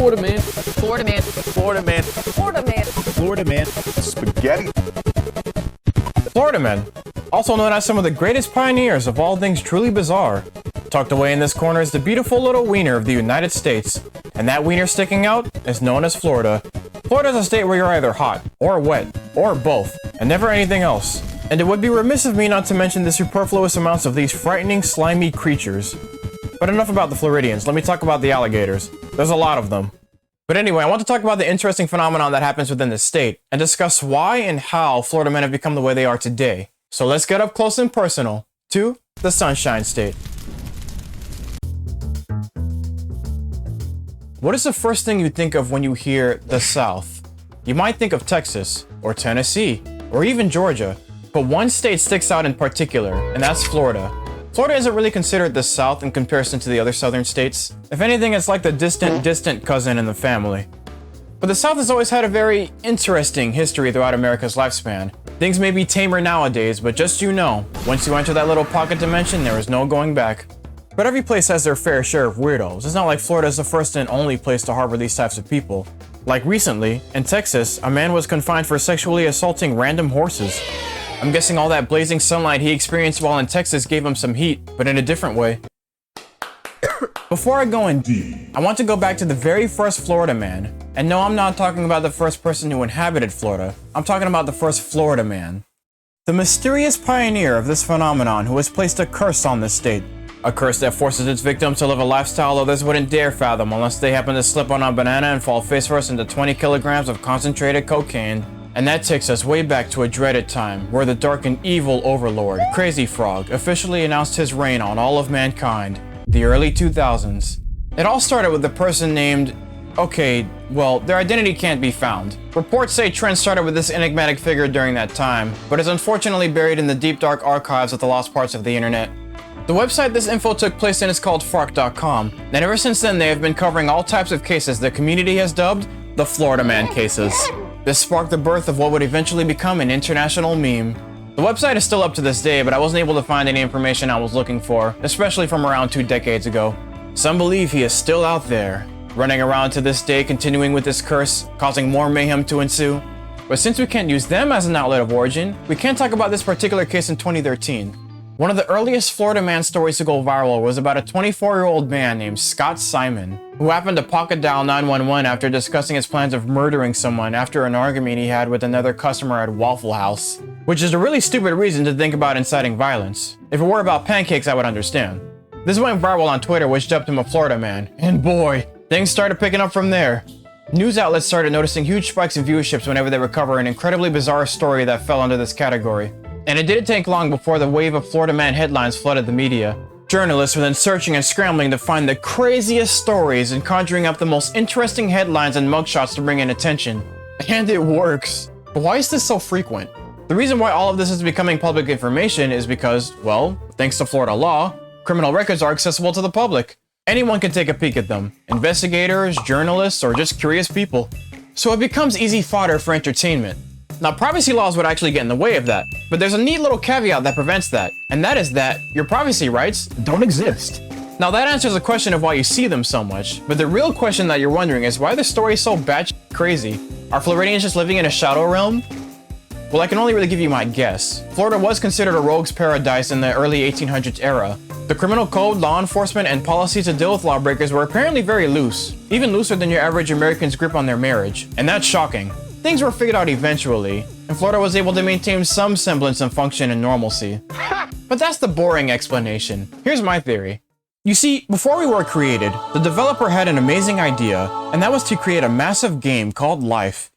Florida man. Florida man. Florida man. Florida man. Florida man. Spaghetti. Florida men, also known as some of the greatest pioneers of all things truly bizarre. Tucked away in this corner is the beautiful little wiener of the United States, and that wiener sticking out is known as Florida. Florida is a state where you're either hot, or wet, or both, and never anything else. And it would be remiss of me not to mention the superfluous amounts of these frightening, slimy creatures. But enough about the Floridians, let me talk about the alligators. There's a lot of them. But anyway, I want to talk about the interesting phenomenon that happens within the state, and discuss why and how Florida men have become the way they are today. So let's get up close and personal to the Sunshine State. What is the first thing you think of when you hear the South? You might think of Texas, or Tennessee, or even Georgia, but one state sticks out in particular, and that's Florida. Florida isn't really considered the South in comparison to the other southern states. If anything, it's like the distant cousin in the family. But the South has always had a very interesting history throughout America's lifespan. Things may be tamer nowadays, but just so you know, once you enter that little pocket dimension, there is no going back. But every place has their fair share of weirdos. It's not like Florida is the first and only place to harbor these types of people. Like recently, in Texas, a man was confined for sexually assaulting random horses. I'm guessing all that blazing sunlight he experienced while in Texas gave him some heat, but in a different way. Before I go in deep, I want to go back to the very first Florida man. And no, I'm not talking about the first person who inhabited Florida. I'm talking about the first Florida man. The mysterious pioneer of this phenomenon who has placed a curse on this state. A curse that forces its victims to live a lifestyle others wouldn't dare fathom unless they happen to slip on a banana and fall face first into 20 kilograms of concentrated cocaine. And that takes us way back to a dreaded time where the dark and evil overlord, Crazy Frog, officially announced his reign on all of mankind, the early 2000s. It all started with a person named... okay, well, their identity can't be found. Reports say trends started with this enigmatic figure during that time, but is unfortunately buried in the deep dark archives of the lost parts of the internet. The website this info took place in is called Fark.com, and ever since then they have been covering all types of cases the community has dubbed the Florida Man cases. This sparked the birth of what would eventually become an international meme. The website is still up to this day, but I wasn't able to find any information I was looking for, especially from around 2 decades ago. Some believe he is still out there, running around to this day continuing with this curse, causing more mayhem to ensue. But since we can't use them as an outlet of origin, we can talk about this particular case in 2013. One of the earliest Florida man stories to go viral was about a 24-year-old man named Scott Simon, who happened to pocket dial 911 after discussing his plans of murdering someone after an argument he had with another customer at Waffle House. Which is a really stupid reason to think about inciting violence. If it were about pancakes, I would understand. This went viral on Twitter, which dubbed him a Florida man, and boy, things started picking up from there. News outlets started noticing huge spikes in viewerships whenever they recover an incredibly bizarre story that fell under this category. And it didn't take long before the wave of Florida man headlines flooded the media. Journalists were then searching and scrambling to find the craziest stories and conjuring up the most interesting headlines and mugshots to bring in attention. And it works. But why is this so frequent? The reason why all of this is becoming public information is because, well, thanks to Florida law, criminal records are accessible to the public. Anyone can take a peek at them. Investigators, journalists, or just curious people. So it becomes easy fodder for entertainment. Now, privacy laws would actually get in the way of that, but there's a neat little caveat that prevents that, and that is that your privacy rights don't exist. Now, that answers the question of why you see them so much, but the real question that you're wondering is why the story is so batshit crazy. Are Floridians just living in a shadow realm? Well, I can only really give you my guess. Florida was considered a rogue's paradise in the early 1800s era. The criminal code, law enforcement, and policies to deal with lawbreakers were apparently very loose, even looser than your average American's grip on their marriage, and that's shocking. Things were figured out eventually, and Florida was able to maintain some semblance of function and normalcy. But that's the boring explanation. Here's my theory. You see, before we were created, the developer had an amazing idea, and that was to create a massive game called Life.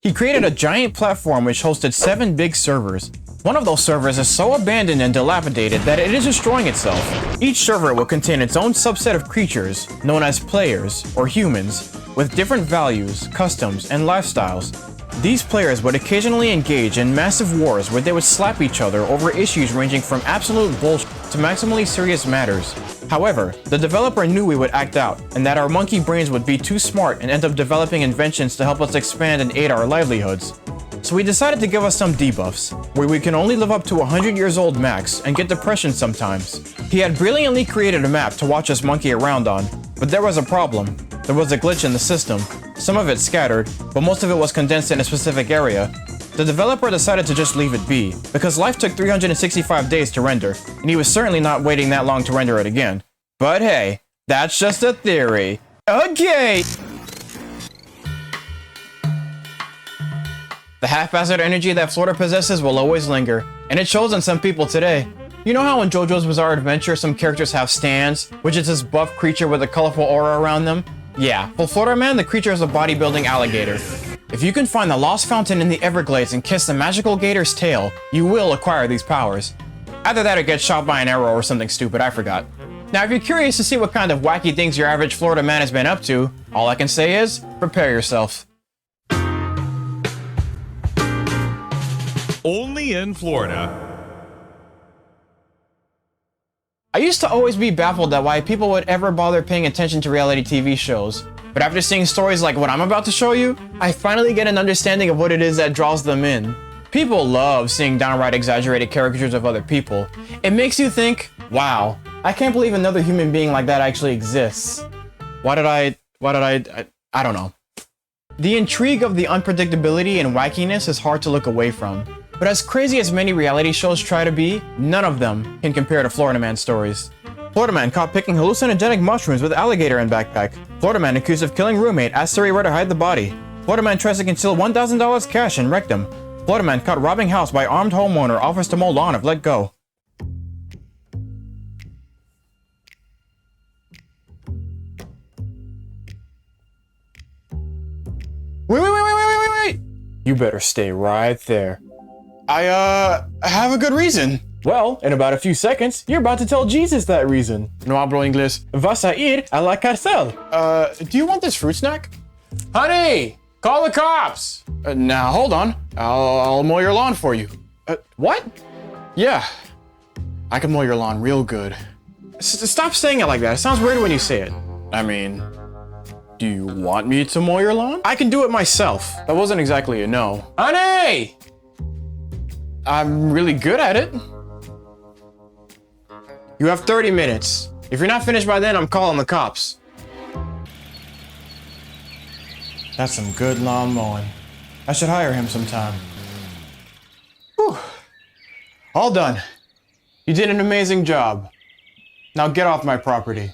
He created a giant platform which hosted 7 big servers. One of those servers is so abandoned and dilapidated that it is destroying itself. Each server will contain its own subset of creatures, known as players, or humans, with different values, customs, and lifestyles. These players would occasionally engage in massive wars where they would slap each other over issues ranging from absolute bullshit to maximally serious matters. However, the developer knew we would act out, and that our monkey brains would be too smart and end up developing inventions to help us expand and aid our livelihoods. So he decided to give us some debuffs, where we can only live up to 100 years old max and get depression sometimes. He had brilliantly created a map to watch us monkey around on, but there was a problem. There was a glitch in the system. Some of it scattered, but most of it was condensed in a specific area. The developer decided to just leave it be, because life took 365 days to render, and he was certainly not waiting that long to render it again. But hey, that's just a theory. Okay! The haphazard energy that Florida possesses will always linger, and it shows on some people today. You know how in JoJo's Bizarre Adventure some characters have stands, which is this buff creature with a colorful aura around them? Yeah, for Florida Man, the creature is a bodybuilding alligator. If you can find the lost fountain in the Everglades and kiss the magical gator's tail, you will acquire these powers. Either that or get shot by an arrow or something stupid, I forgot. Now if you're curious to see what kind of wacky things your average Florida man has been up to, all I can say is, prepare yourself. Only in Florida. I used to always be baffled at why people would ever bother paying attention to reality TV shows. But after seeing stories like what I'm about to show you, I finally get an understanding of what it is that draws them in. People love seeing downright exaggerated caricatures of other people. It makes you think, wow, I can't believe another human being like that actually exists. I don't know. The intrigue of the unpredictability and wackiness is hard to look away from. But as crazy as many reality shows try to be, none of them can compare to Florida Man stories. Florida Man caught picking hallucinogenic mushrooms with alligator in backpack. Florida Man accused of killing roommate, asks Siri where to hide the body. Florida Man tries to conceal $1,000 cash and wrecked him. Florida Man caught robbing house by armed homeowner, offers to mow lawn if let go. Wait. You better stay right there. I have a good reason. Well, in about a few seconds, you're about to tell Jesus that reason. No hablo inglés. Vas a ir a la cárcel. Do you want this fruit snack? Honey, call the cops. Now, hold on. I'll mow your lawn for you. What? Yeah, I can mow your lawn real good. Stop saying it like that. It sounds weird when you say it. I mean, do you want me to mow your lawn? I can do it myself. That wasn't exactly a no. Honey! I'm really good at it. You have 30 minutes. If you're not finished by then, I'm calling the cops. That's some good lawn mowing. I should hire him sometime. Whew. All done. You did an amazing job. Now get off my property.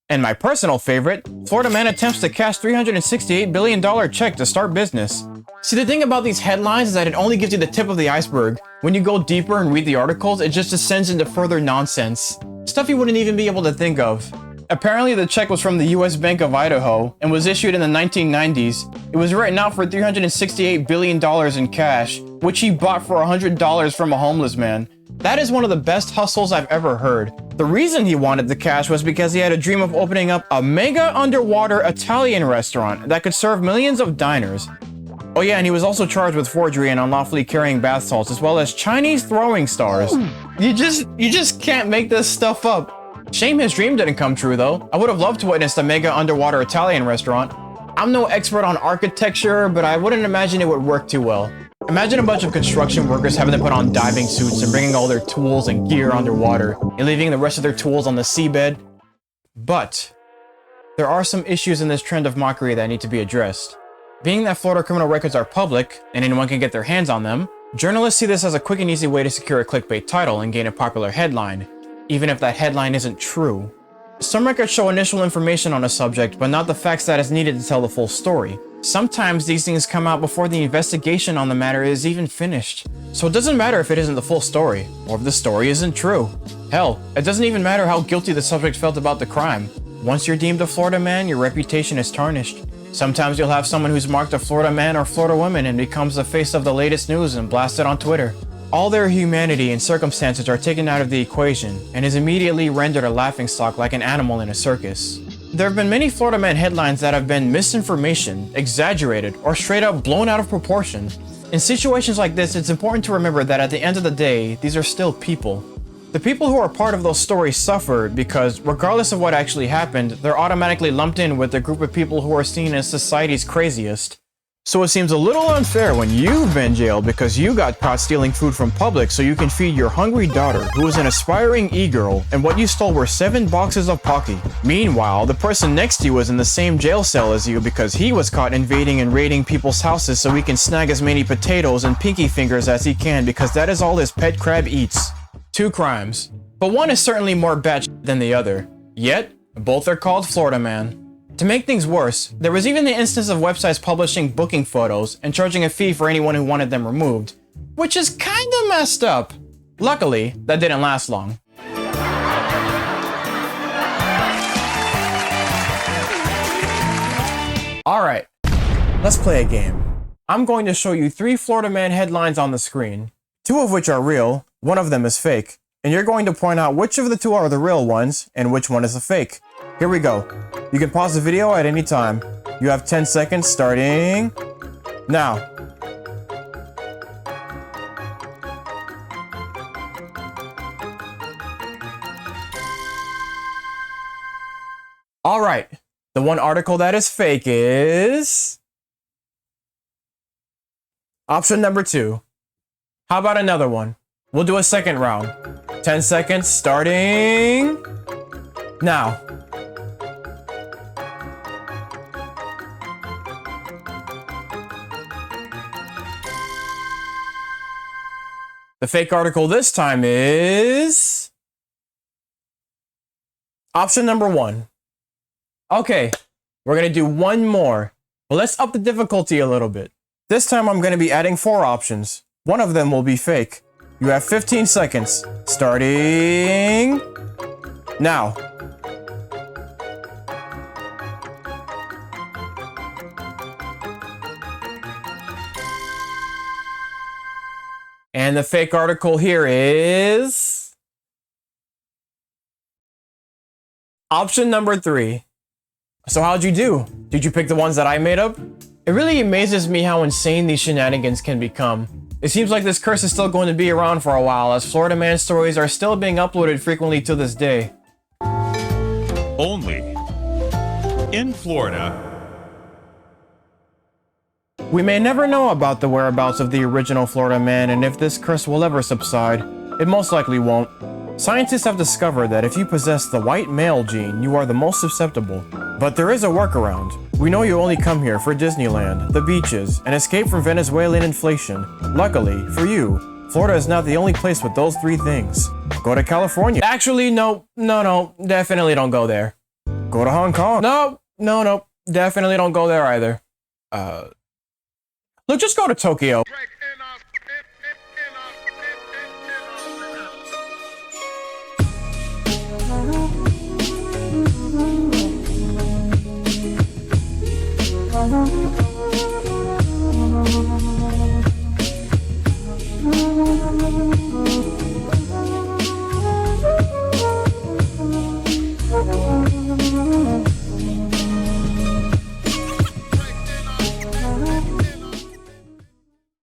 And my personal favorite, Florida Man attempts to cash $368 billion check to start business. See, the thing about these headlines is that it only gives you the tip of the iceberg. When you go deeper and read the articles, it just descends into further nonsense. Stuff you wouldn't even be able to think of. Apparently, the check was from the US Bank of Idaho and was issued in the 1990s. It was written out for $368 billion in cash, which he bought for $100 from a homeless man. That is one of the best hustles I've ever heard. The reason he wanted the cash was because he had a dream of opening up a mega underwater Italian restaurant that could serve millions of diners. Oh yeah, and he was also charged with forgery and unlawfully carrying bath salts, as well as Chinese throwing stars. You just can't make this stuff up. Shame his dream didn't come true though. I would have loved to witness a mega underwater Italian restaurant. I'm no expert on architecture, but I wouldn't imagine it would work too well. Imagine a bunch of construction workers having to put on diving suits and bringing all their tools and gear underwater, and leaving the rest of their tools on the seabed. But there are some issues in this trend of mockery that need to be addressed. Being that Florida criminal records are public, and anyone can get their hands on them, journalists see this as a quick and easy way to secure a clickbait title and gain a popular headline, even if that headline isn't true. Some records show initial information on a subject, but not the facts that is needed to tell the full story. Sometimes these things come out before the investigation on the matter is even finished. So it doesn't matter if it isn't the full story, or if the story isn't true. Hell, it doesn't even matter how guilty the subject felt about the crime. Once you're deemed a Florida man, your reputation is tarnished. Sometimes you'll have someone who's marked a Florida man or Florida woman and becomes the face of the latest news and blasted on Twitter. All their humanity and circumstances are taken out of the equation and is immediately rendered a laughingstock like an animal in a circus. There have been many Florida man headlines that have been misinformation, exaggerated, or straight up blown out of proportion. In situations like this, it's important to remember that at the end of the day, these are still people. The people who are part of those stories suffered because, regardless of what actually happened, they're automatically lumped in with the group of people who are seen as society's craziest. So it seems a little unfair when you've been jailed because you got caught stealing food from Publix so you can feed your hungry daughter, who is an aspiring e-girl, and what you stole were 7 boxes of Pocky. Meanwhile, the person next to you was in the same jail cell as you because he was caught invading and raiding people's houses so he can snag as many potatoes and pinky fingers as he can because that is all his pet crab eats. 2 crimes, but one is certainly more batshit than the other. Yet, both are called Florida Man. To make things worse, there was even the instance of websites publishing booking photos and charging a fee for anyone who wanted them removed, which is kinda messed up. Luckily, that didn't last long. Alright, let's play a game. I'm going to show you 3 Florida Man headlines on the screen, 2 of which are real, 1 of them is fake, and you're going to point out which of the 2 are the real ones and which one is a fake. Here we go. You can pause the video at any time. You have 10 seconds starting now. All right, the one article that is fake is option number 2. How about another one? We'll do a second round. 10 seconds starting now. The fake article this time is option number 1. Okay, we're gonna do one more, but let's up the difficulty a little bit. This time I'm gonna be adding 4 options. One of them will be fake. You have 15 seconds, starting now. And the fake article here is option number 3. So how'd you do? Did you pick the ones that I made up? It really amazes me how insane these shenanigans can become. It seems like this curse is still going to be around for a while, as Florida Man stories are still being uploaded frequently to this day. Only in Florida. We may never know about the whereabouts of the original Florida Man and if this curse will ever subside. It most likely won't. Scientists have discovered that if you possess the white male gene, you are the most susceptible. But there is a workaround. We know you only come here for Disneyland, the beaches, and escape from Venezuelan inflation. Luckily, for you, Florida is not the only place with those 3 things. Go to California. Actually, no, definitely don't go there. Go to Hong Kong. No, definitely don't go there either. Look, just go to Tokyo.